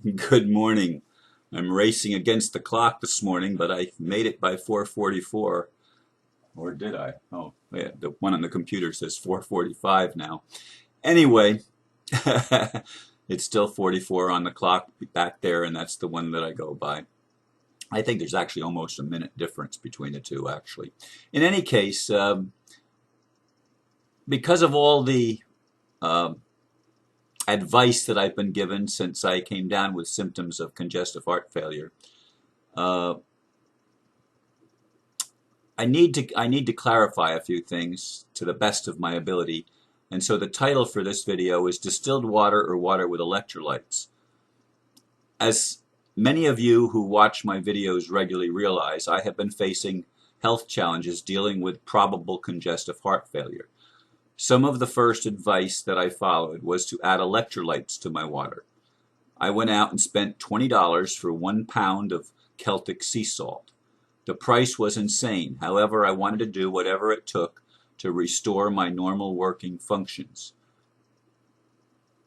Good morning. I'm racing against the clock this morning, but I made it by 4:44. Or did I? Oh, yeah, the one on the computer says 4:45 now. Anyway, it's still 44 on the clock back there, and that's the one that I go by. I think there's actually almost a minute difference between the two, actually. In any case, because of all the um advice that I've been given since I came down with symptoms of congestive heart failure, uh, I need to clarify a few things to the best of my ability. And so the title for this video is Distilled Water or Water with Electrolytes. As many of you who watch my videos regularly realize, I have been facing health challenges dealing with probable congestive heart failure. Some of the first advice that I followed was to add electrolytes to my water. I went out and spent $20 for 1 pound of Celtic sea salt. The price was insane. However, I wanted to do whatever it took to restore my normal working functions,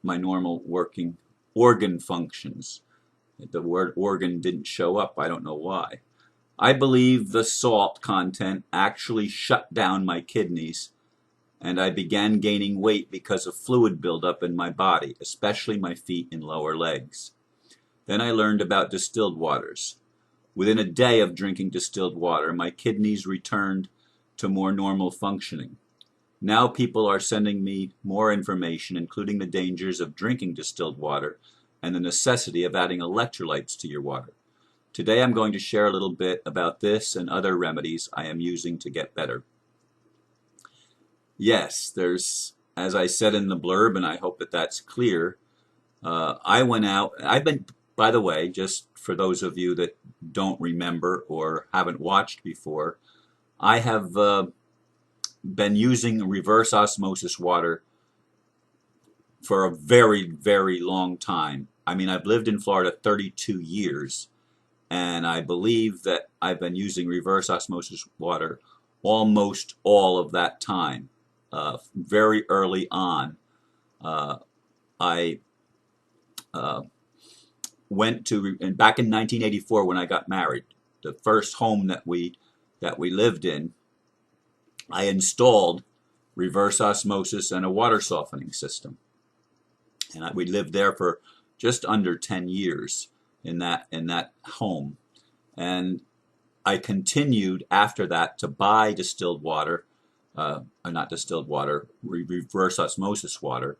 my normal working organ functions. The word organ didn't show up. I don't know why. I believe the salt content actually shut down my kidneys, and I began gaining weight because of fluid buildup in my body, especially my feet and lower legs. Then I learned about distilled waters. Within a day of drinking distilled water, my kidneys returned to more normal functioning. Now people are sending me more information, including the dangers of drinking distilled water and the necessity of adding electrolytes to your water. Today I'm going to share a little bit about this and other remedies I am using to get better. Yes, there's, as I said in the blurb, and I hope that that's clear, I went out, by the way, just for those of you that don't remember or haven't watched before, I have been using reverse osmosis water for a very, very long time. I mean, I've lived in Florida 32 years, and I believe that I've been using reverse osmosis water almost all of that time. Very early on, I went to, and back in 1984 when I got married, the first home that we lived in, I installed reverse osmosis and a water softening system, and we lived there for just under 10 years in that home. And I continued after that to buy distilled water, not distilled water, reverse osmosis water,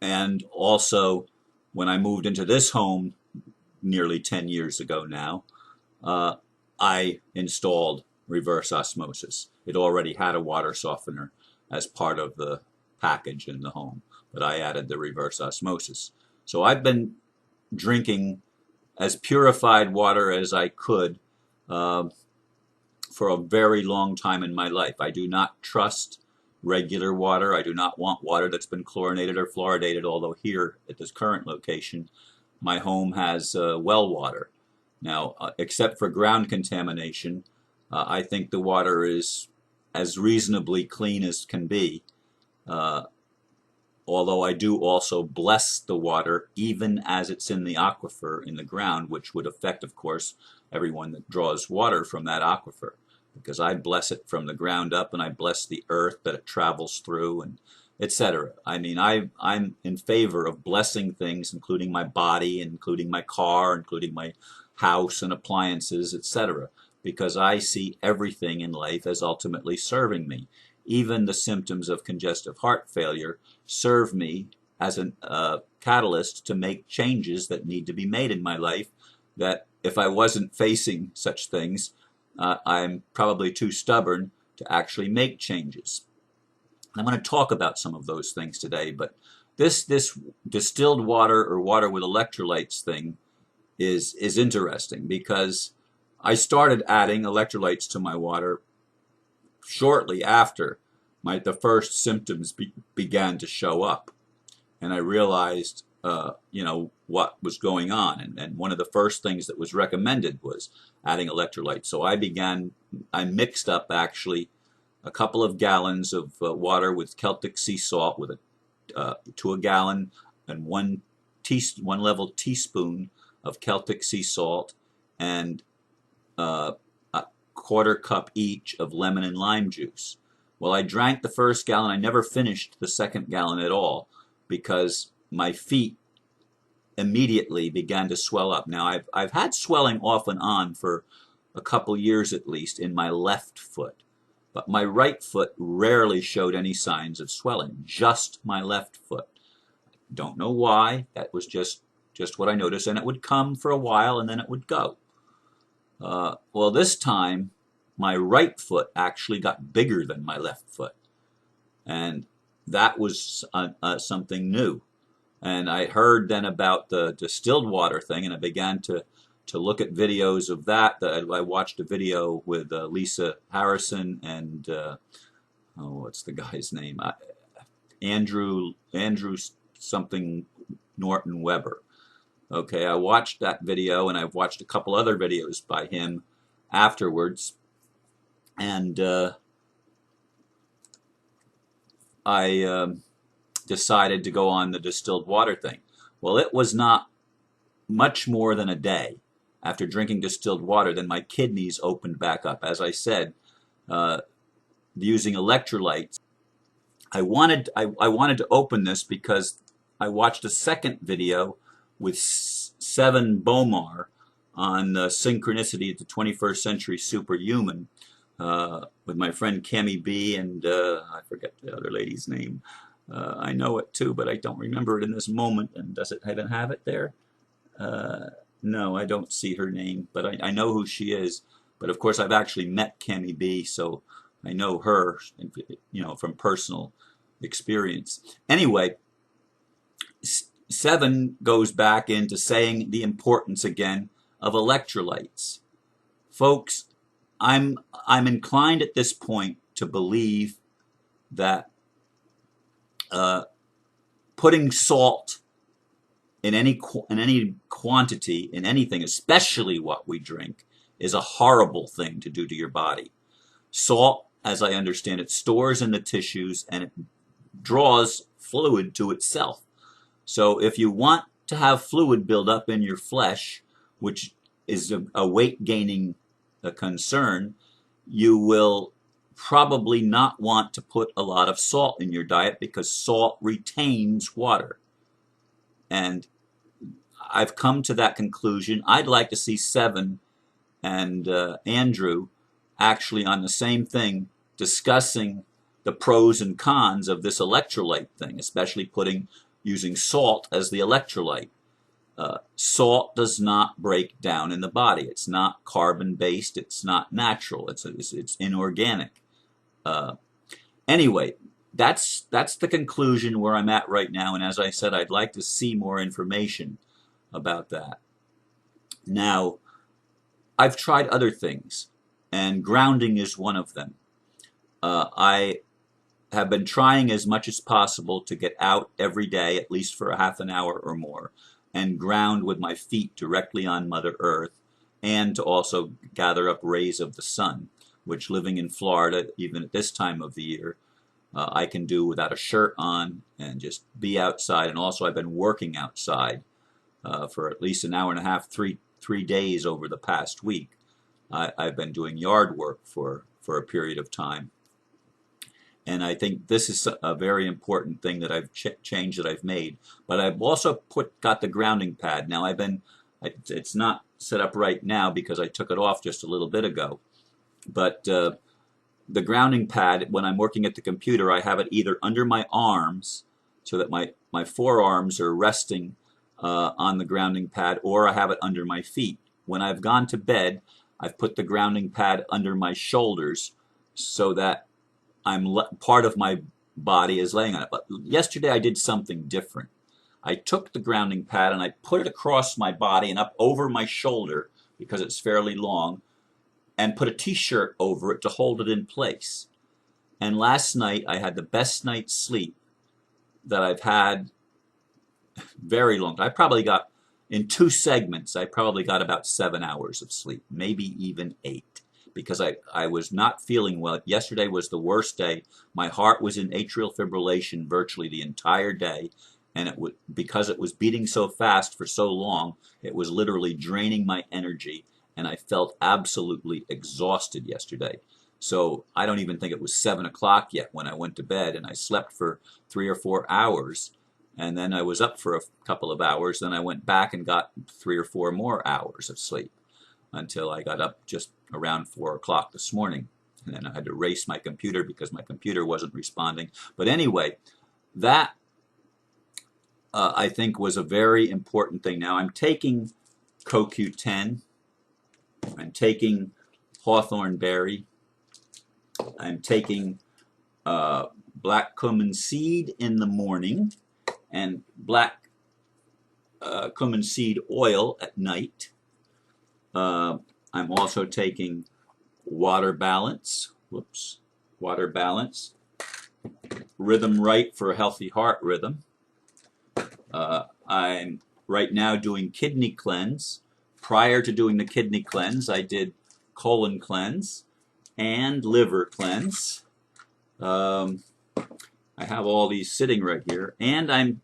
and also when I moved into this home nearly 10 years ago now, I installed reverse osmosis. It already had a water softener as part of the package in the home, but I added the reverse osmosis. So I've been drinking as purified water as I could for a very long time in my life. I do not trust regular water. I do not want water that's been chlorinated or fluoridated, although here at this current location, my home has well water. Now, except for ground contamination, I think the water is as reasonably clean as can be. Although I do also bless the water even as it's in the aquifer in the ground, which would affect, of course, everyone that draws water from that aquifer, because I bless it from the ground up, and I bless the earth that it travels through, and etc. I mean, I'm in favor of blessing things, including my body, including my car, including my house and appliances, etc., because I see everything in life as ultimately serving me. Even the symptoms of congestive heart failure serve me as a catalyst to make changes that need to be made in my life, that if I wasn't facing such things, I'm probably too stubborn to actually make changes. I'm going to talk about some of those things today, but this distilled water or water with electrolytes thing is interesting, because I started adding electrolytes to my water shortly after the first symptoms began to show up, and I realized what was going on, and one of the first things that was recommended was adding electrolytes. So I mixed up actually a couple of gallons of water with Celtic sea salt with to a gallon and one level teaspoon of Celtic sea salt, and a quarter cup each of lemon and lime juice. Well, I drank the first gallon. I never finished the second gallon at all because my feet immediately began to swell up. Now, I've had swelling off and on for a couple years at least in my left foot, but my right foot rarely showed any signs of swelling, just my left foot. Don't know why. That was just what I noticed, and it would come for a while and then it would go. Well, this time my right foot actually got bigger than my left foot, and that was something new. And I heard then about the distilled water thing, and I began to look at videos of that. I watched a video with Lisa Harrison and what's the guy's name? Andrew something Norton Weber. Okay, I watched that video, and I've watched a couple other videos by him afterwards, and I decided to go on the distilled water thing. Well, it was not much more than a day after drinking distilled water, then my kidneys opened back up. As I said, using electrolytes, I wanted to open this because I watched a second video with Seven Bomar on synchronicity at the 21st century superhuman with my friend Cami B and I forget the other lady's name. I know it too, but I don't remember it in this moment. And does it even have it there? No, I don't see her name, but I know who she is. But of course, I've actually met Cami B, so I know her, from personal experience. Anyway, Seven goes back into saying the importance again of electrolytes. Folks, I'm inclined at this point to believe that putting salt in any quantity in anything, especially what we drink, is a horrible thing to do to your body. Salt, as I understand it, stores in the tissues and it draws fluid to itself. So if you want to have fluid build up in your flesh, which is a weight gaining concern, you will probably not want to put a lot of salt in your diet because salt retains water. And I've come to that conclusion. I'd like to see Seven and Andrew actually on the same thing discussing the pros and cons of this electrolyte thing, especially using salt as the electrolyte. Salt does not break down in the body. It's not carbon-based. It's not natural. It's inorganic. Anyway, that's the conclusion where I'm at right now. And as I said, I'd like to see more information about that. Now, I've tried other things, and grounding is one of them. I have been trying as much as possible to get out every day, at least for a half an hour or more, and ground with my feet directly on Mother Earth, and to also gather up rays of the sun, which living in Florida, even at this time of the year, I can do without a shirt on and just be outside. And also I've been working outside for at least an hour and a half, three days over the past week. I've been doing yard work for a period of time. And I think this is a very important thing that I've changed that I've made. But I've also got the grounding pad. Now it's not set up right now because I took it off just a little bit ago. But the grounding pad, when I'm working at the computer, I have it either under my arms so that my forearms are resting on the grounding pad, or I have it under my feet. When I've gone to bed, I've put the grounding pad under my shoulders so that part of my body is laying on it. But yesterday I did something different. I took the grounding pad and I put it across my body and up over my shoulder because it's fairly long, and put a t-shirt over it to hold it in place. And last night I had the best night's sleep that I've had very long. I probably got, in 2 segments, I probably got about 7 hours of sleep, maybe even 8. Because I was not feeling well. Yesterday was the worst day. My heart was in atrial fibrillation virtually the entire day, and because it was beating so fast for so long, it was literally draining my energy, and I felt absolutely exhausted yesterday. So I don't even think it was 7 o'clock yet when I went to bed, and I slept for 3 or 4 hours, and then I was up for a couple of hours. Then I went back and got 3 or 4 more hours of sleep until I got up just around 4 o'clock this morning. And then I had to race my computer because my computer wasn't responding. But anyway, that I think was a very important thing. Now I'm taking CoQ10, I'm taking hawthorn berry, I'm taking black cumin seed in the morning and black cumin seed oil at night. I'm also taking water balance, water balance, rhythm right for a healthy heart rhythm. I'm right now doing kidney cleanse. Prior to doing the kidney cleanse, I did colon cleanse and liver cleanse. I have all these sitting right here, and I'm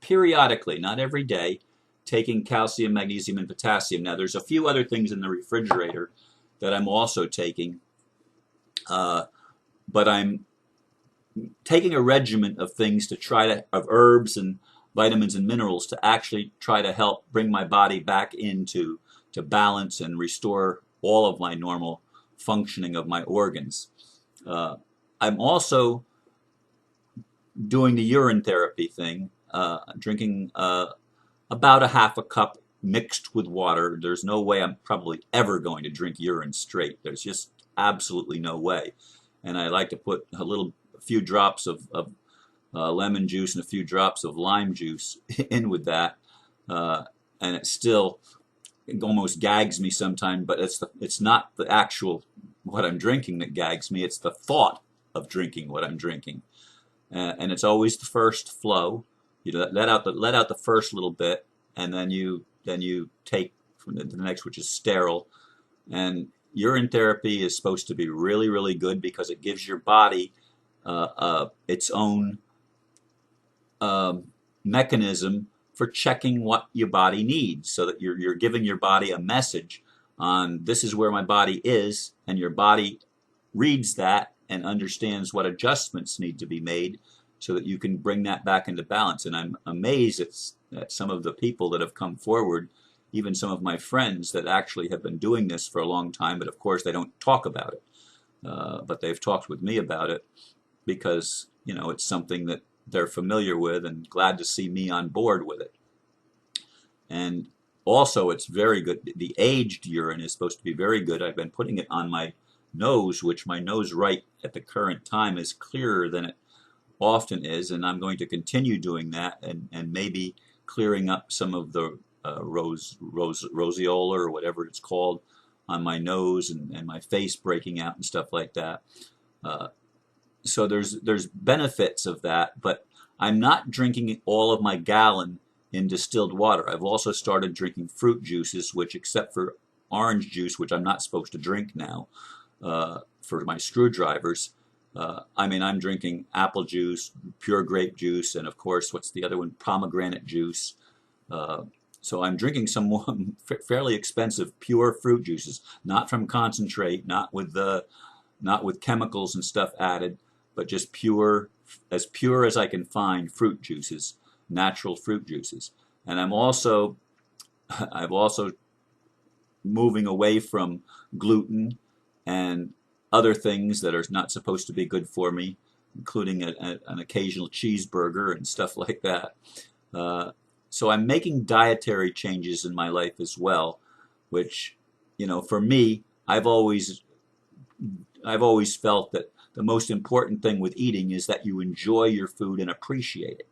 periodically, not every day, taking calcium, magnesium, and potassium. Now, there's a few other things in the refrigerator that I'm also taking, but I'm taking a regimen of things to try to, of herbs and vitamins and minerals to actually try to help bring my body back into balance and restore all of my normal functioning of my organs. I'm also doing the urine therapy thing, drinking about a half a cup mixed with water. There's no way I'm probably ever going to drink urine straight. There's just absolutely no way. And I like to put a few drops of lemon juice and a few drops of lime juice in with that, and it almost gags me sometimes. But it's not the actual what I'm drinking that gags me. It's the thought of drinking what I'm drinking, and it's always the first flow. You let out the first little bit, and then you take from the next, which is sterile. And urine therapy is supposed to be really, really good because it gives your body its own mechanism for checking what your body needs, so that you're giving your body a message on this is where my body is, and your body reads that and understands what adjustments need to be made so that you can bring that back into balance. And I'm amazed at some of the people that have come forward, even some of my friends that actually have been doing this for a long time, but of course they don't talk about it. But they've talked with me about it because, it's something that they're familiar with and glad to see me on board with it. And also it's very good. The aged urine is supposed to be very good. I've been putting it on my nose, which my nose right at the current time is clearer than it often is, and I'm going to continue doing that and maybe clearing up some of the roseola or whatever it's called on my nose and my face breaking out and stuff like that. So there's benefits of that, but I'm not drinking all of my gallon in distilled water. I've also started drinking fruit juices, which, except for orange juice, which I'm not supposed to drink now for my screwdrivers, I'm drinking apple juice, pure grape juice, and of course, what's the other one? Pomegranate juice. So I'm drinking some fairly expensive pure fruit juices, not from concentrate, not with chemicals and stuff added, but just pure as I can find fruit juices, natural fruit juices. And I'm also moving away from gluten and other things that are not supposed to be good for me, including an occasional cheeseburger and stuff like that. So I'm making dietary changes in my life as well, which, for me, I've always felt that the most important thing with eating is that you enjoy your food and appreciate it.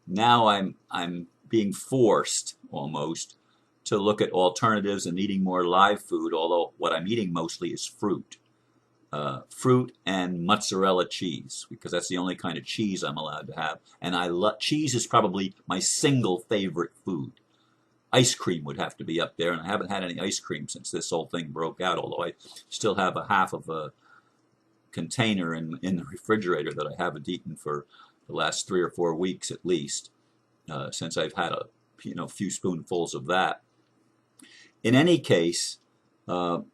Now I'm being forced almost to look at alternatives and eating more live food, although what I'm eating mostly is fruit. Fruit and mozzarella cheese, because that's the only kind of cheese I'm allowed to have. And cheese is probably my single favorite food. Ice cream would have to be up there, and I haven't had any ice cream since this whole thing broke out, although I still have a half of a container in the refrigerator that I haven't eaten for the last 3 or 4 weeks at least, since I've had a few spoonfuls of that. In any case, I'm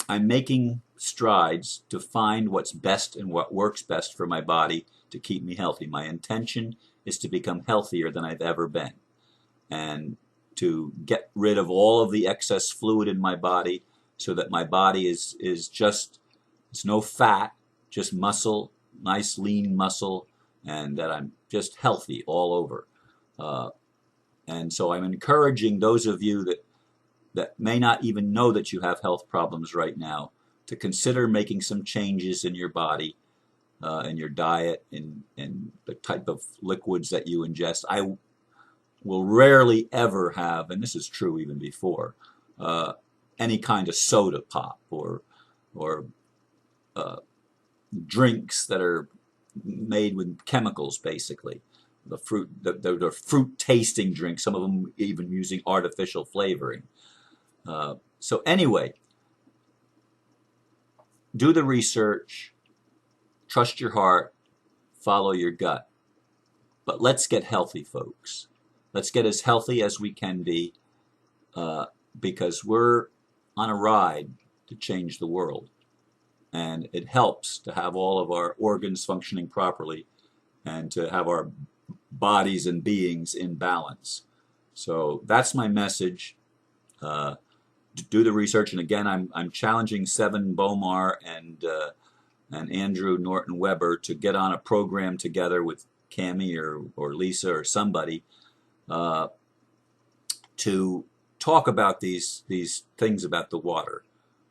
making strides to find what's best and what works best for my body to keep me healthy. My intention is to become healthier than I've ever been, and to get rid of all of the excess fluid in my body so that my body is just, it's no fat, just muscle, nice lean muscle, and that I'm just healthy all over. And so I'm encouraging those of you that may not even know that you have health problems right now to consider making some changes in your body, in your diet, in the type of liquids that you ingest. I will rarely ever have, and this is true even before, any kind of soda pop or drinks that are made with chemicals, basically. The fruit tasting drinks, some of them even using artificial flavoring. So anyway, do the research, trust your heart, follow your gut. But let's get healthy, folks. Let's get as healthy as we can be, because we're on a ride to change the world. And it helps to have all of our organs functioning properly and to have our bodies and beings in balance. So that's my message. Do the research, and again, I'm challenging Seven Bomar and Andrew Norton Weber to get on a program together with Cami or Lisa or somebody to talk about these things about the water,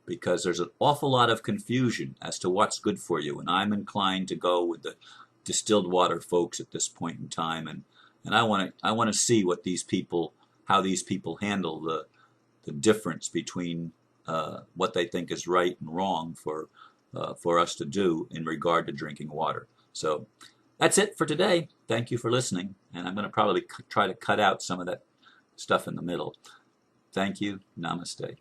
because there's an awful lot of confusion as to what's good for you, and I'm inclined to go with the distilled water folks at this point in time, and I want to see what how these people handle the difference between what they think is right and wrong for us to do in regard to drinking water. So that's it for today. Thank you for listening, and I'm going to probably try to cut out some of that stuff in the middle. Thank you. Namaste.